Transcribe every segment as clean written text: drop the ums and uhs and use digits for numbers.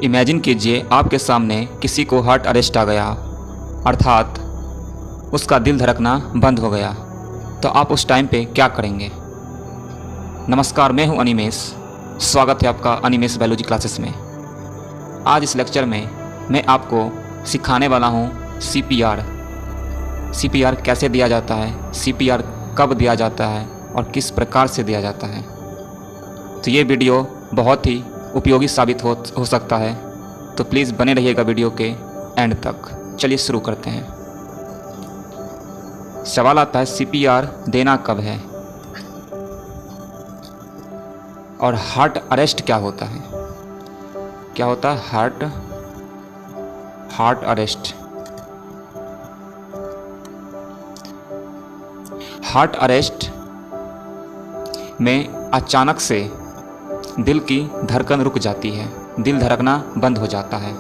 Imagine कीजिए आपके सामने किसी को हार्ट अरेस्ट आ गया, अर्थात उसका दिल धड़कना बंद हो गया, तो आप उस टाइम पे क्या करेंगे? नमस्कार, मैं हूं अनिमेश। स्वागत है आपका अनिमेश बायोलॉजी क्लासेस में। आज इस लेक्चर में मैं आपको सिखाने वाला हूं CPR। CPR कैसे दिया जाता है, CPR कब दिया जाता है और किस प्रकार से दिया जाता है। तो ये वीडियो बहुत ही उपयोगी साबित हो सकता है, तो प्लीज़ बने रहिएगा वीडियो के एंड तक। चलिए शुरू करते हैं। सवाल आता है CPR देना कब है और हार्ट अरेस्ट क्या होता है। क्या होता है हार्ट अरेस्ट? हार्ट अरेस्ट में अचानक से दिल की धड़कन रुक जाती है, दिल धड़कना बंद हो जाता है।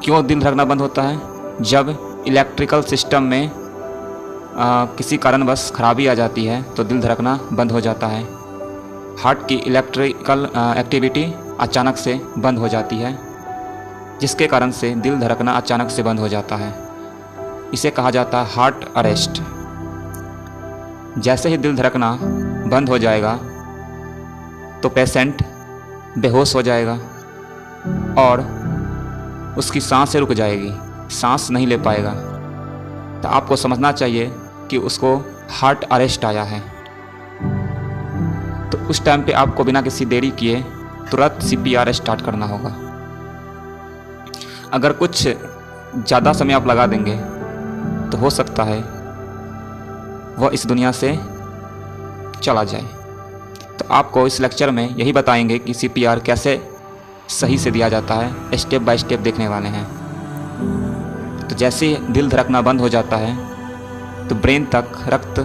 क्यों दिल धड़कना बंद होता है? जब इलेक्ट्रिकल सिस्टम में किसी कारणवश खराबी आ जाती है तो दिल धड़कना बंद हो जाता है। हार्ट की इलेक्ट्रिकल एक्टिविटी अचानक से बंद हो जाती है, जिसके कारण से दिल धड़कना अचानक से बंद हो जाता है। इसे कहा जाता है हार्ट अरेस्ट। जैसे ही दिल धड़कना बंद हो जाएगा तो पेशेंट बेहोश हो जाएगा और उसकी सांसें रुक जाएगी, सांस नहीं ले पाएगा। तो आपको समझना चाहिए कि उसको हार्ट अरेस्ट आया है। तो उस टाइम पे आपको बिना किसी देरी किए तुरंत CPR स्टार्ट करना होगा। अगर कुछ ज़्यादा समय आप लगा देंगे तो हो सकता है वह इस दुनिया से चला जाए। तो आपको इस लेक्चर में यही बताएंगे कि CPR कैसे सही से दिया जाता है, स्टेप बाय स्टेप देखने वाले हैं। तो जैसे ही दिल धड़कना बंद हो जाता है तो ब्रेन तक रक्त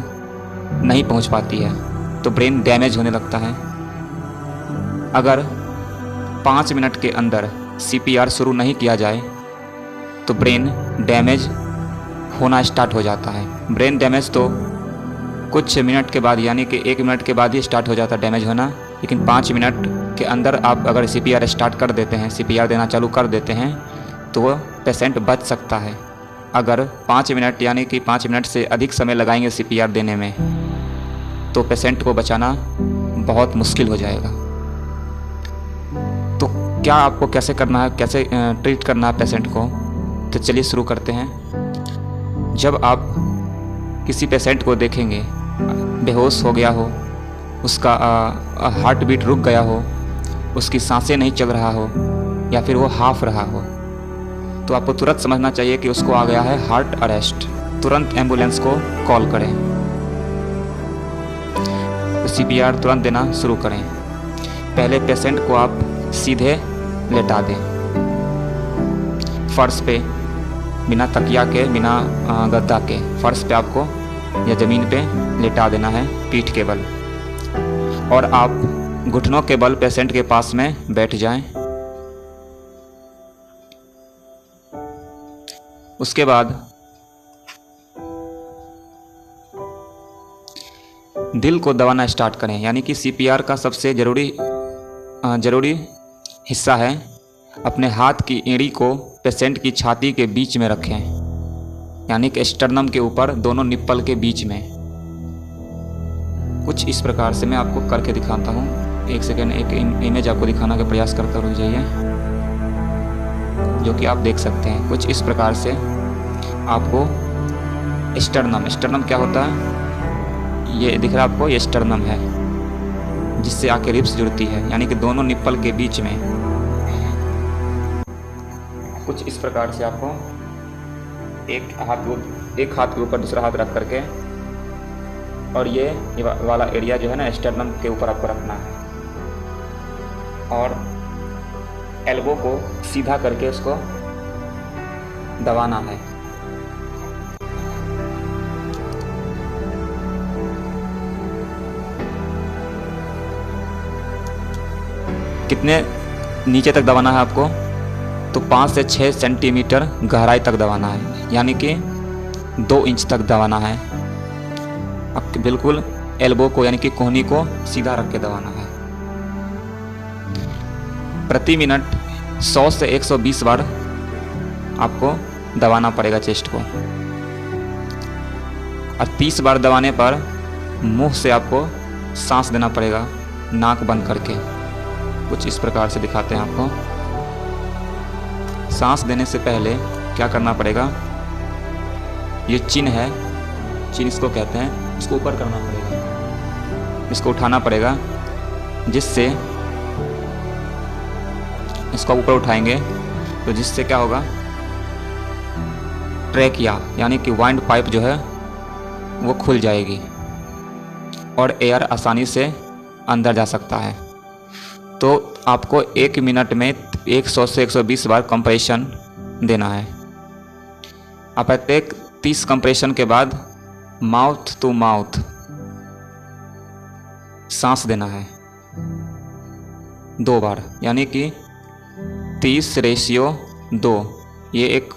नहीं पहुंच पाती है, तो ब्रेन डैमेज होने लगता है। अगर 5 मिनट के अंदर CPR शुरू नहीं किया जाए तो ब्रेन डैमेज होना स्टार्ट हो जाता है। ब्रेन डैमेज तो कुछ मिनट के बाद, यानी कि 1 मिनट के बाद ही स्टार्ट हो जाता है डैमेज होना, लेकिन 5 मिनट के अंदर आप अगर CPR स्टार्ट कर देते हैं, CPR देना चालू कर देते हैं, तो वो पेशेंट बच सकता है। अगर 5 मिनट यानी कि 5 मिनट से अधिक समय लगाएंगे CPR देने में तो पेशेंट को बचाना बहुत मुश्किल हो जाएगा। तो क्या आपको कैसे करना है, कैसे ट्रीट करना है पेशेंट को, तो चलिए शुरू करते हैं। जब आप किसी पेशेंट को देखेंगे बेहोश हो गया हो, उसका हार्ट बीट रुक गया हो, उसकी सांसें नहीं चल रहा हो या फिर वो हाफ रहा हो, तो आपको तुरंत समझना चाहिए कि उसको आ गया है हार्ट अरेस्ट। तुरंत एम्बुलेंस को कॉल करें, तो CPR तुरंत देना शुरू करें। पहले पेशेंट को आप सीधे लेटा दें, फर्श पे, बिना तकिया के, बिना गद्दा के, फर्श पे आपको या ज़मीन पे लेटा देना है पीठ के बल, और आप घुटनों के बल पेशेंट के पास में बैठ जाएं। उसके बाद दिल को दबाना स्टार्ट करें, यानी कि CPR का सबसे ज़रूरी हिस्सा है अपने हाथ की एड़ी को पेशेंट की छाती के बीच में रखें, यानी कि स्टर्नम के ऊपर, दोनों निप्पल के बीच में। कुछ इस प्रकार से मैं आपको करके दिखाता हूँ। एक सेकेंड, एक इमेज आपको दिखाने का प्रयास करता रुक जाइए, जो कि आप देख सकते हैं। कुछ इस प्रकार से आपको स्टर्नम क्या होता है, ये दिख रहा है आपको, ये स्टर्नम है जिससे आके रिब्स जुड़ती है, यानी कि दोनों निप्पल के बीच में। कुछ इस प्रकार से आपको एक हाथ के ऊपर दूसरा हाथ रख करके, और ये वाला एरिया जो है ना स्टर्नम के ऊपर आपको रखना है, और एल्बो को सीधा करके उसको दबाना है। कितने नीचे तक दबाना है आपको? तो 5 से 6 सेंटीमीटर गहराई तक दबाना है, यानी कि 2 इंच तक दबाना है। अब बिल्कुल एल्बो को, यानी कि कोहनी को सीधा रख के दबाना है। प्रति मिनट 100 से 120 बार आपको दबाना पड़ेगा चेस्ट को, और 30 बार दबाने पर मुंह से आपको सांस देना पड़ेगा, नाक बंद करके। कुछ इस प्रकार से दिखाते हैं आपको। सांस देने से पहले क्या करना पड़ेगा, ये चिन है, चिन इसको कहते हैं, इसको ऊपर करना पड़ेगा, इसको उठाना पड़ेगा, जिससे इसको ऊपर उठाएंगे तो जिससे क्या होगा, ट्रैकिया यानी कि वाइंड पाइप जो है वो खुल जाएगी और एयर आसानी से अंदर जा सकता है। तो आपको 1 मिनट में 100 से 120 बार कंप्रेशन देना है। आप प्रत्येक 30 कंप्रेशन के बाद माउथ टू माउथ सांस देना है 2 बार, यानी कि 30:2। ये एक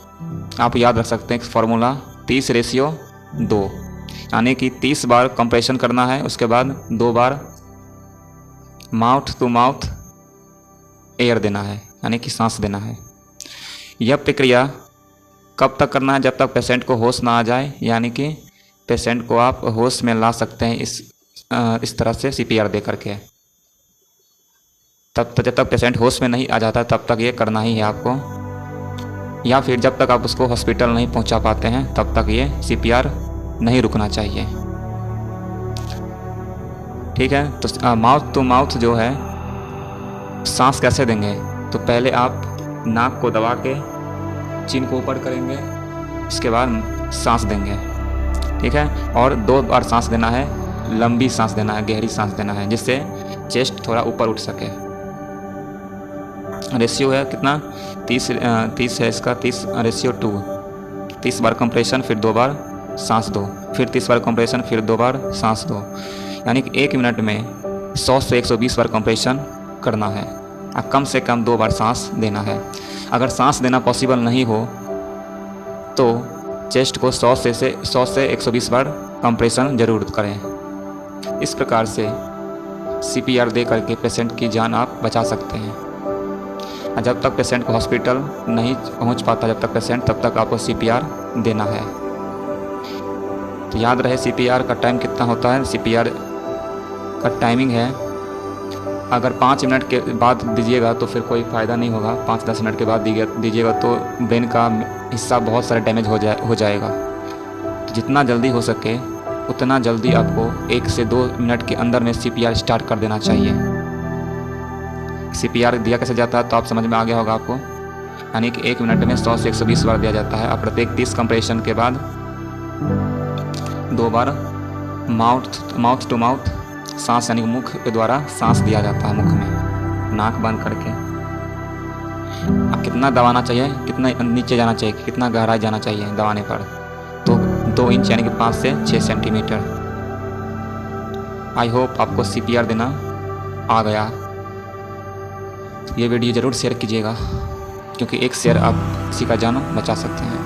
आप याद रख सकते हैं फॉर्मूला, 30:2, यानी कि 30 बार कंप्रेशन करना है, उसके बाद 2 बार माउथ टू माउथ एयर देना है, यानी कि सांस देना है। यह प्रक्रिया कब तक करना है, जब तक पेशेंट को होश ना आ जाए, यानी कि पेशेंट को आप होश में ला सकते हैं इस तरह से CPR दे करके। तब तक जब तक पेशेंट होश में नहीं आ जाता तब तक ये करना ही है आपको, या फिर जब तक आप उसको हॉस्पिटल नहीं पहुंचा पाते हैं तब तक ये CPR नहीं रुकना चाहिए। ठीक है। तो माउथ टू माउथ जो है सांस कैसे देंगे, तो पहले आप नाक को दबा के चिन को ऊपर करेंगे, इसके बाद सांस देंगे। ठीक है। और 2 बार सांस देना है, लंबी सांस देना है, गहरी सांस देना है, जिससे चेस्ट थोड़ा ऊपर उठ सके। रेशियो है कितना, 30 है इसका, 30:2। 30 बार कंप्रेशन, फिर 2 बार सांस दो, फिर 30 बार कंप्रेशन, फिर 2 बार सांस दो, यानी कि 1 मिनट में 100 से 120 बार कंप्रेशन करना है और कम से कम 2 बार सांस देना है। अगर सांस देना पॉसिबल नहीं हो तो चेस्ट को 100 से 120 बार कंप्रेशन ज़रूर करें। इस प्रकार से CPR दे करके पेशेंट की जान आप बचा सकते हैं। जब तक पेशेंट को हॉस्पिटल नहीं पहुंच पाता, जब तक पेशेंट, तब तक आपको CPR देना है। तो याद रहे CPR का टाइम कितना होता है। CPR का टाइमिंग है, अगर 5 मिनट के बाद दीजिएगा तो फिर कोई फ़ायदा नहीं होगा, 5-10 मिनट के बाद दीजिएगा तो ब्रेन का हिस्सा बहुत सारा डैमेज हो जाएगा। तो जितना जल्दी हो सके उतना जल्दी आपको 1 से 2 मिनट के अंदर में CPR स्टार्ट कर देना चाहिए। CPR दिया कैसे जाता है तो आप समझ में आ गया होगा आपको, यानी कि 1 मिनट में 100 से 120 बार दिया जाता है और प्रत्येक 30 कंप्रेशन के बाद 2 बार माउथ टू माउथ सांस, यानी मुख के द्वारा सांस दिया जाता है, मुख में नाक बंद करके। अब कितना दबाना चाहिए, कितना नीचे जाना चाहिए, कितना गहराई जाना चाहिए दबाने पर, तो 2 इंच यानी कि 5 से 6 सेंटीमीटर। आई होप आपको CPR देना आ गया। ये वीडियो ज़रूर शेयर कीजिएगा, क्योंकि एक शेयर आप किसी का जान बचा सकते हैं।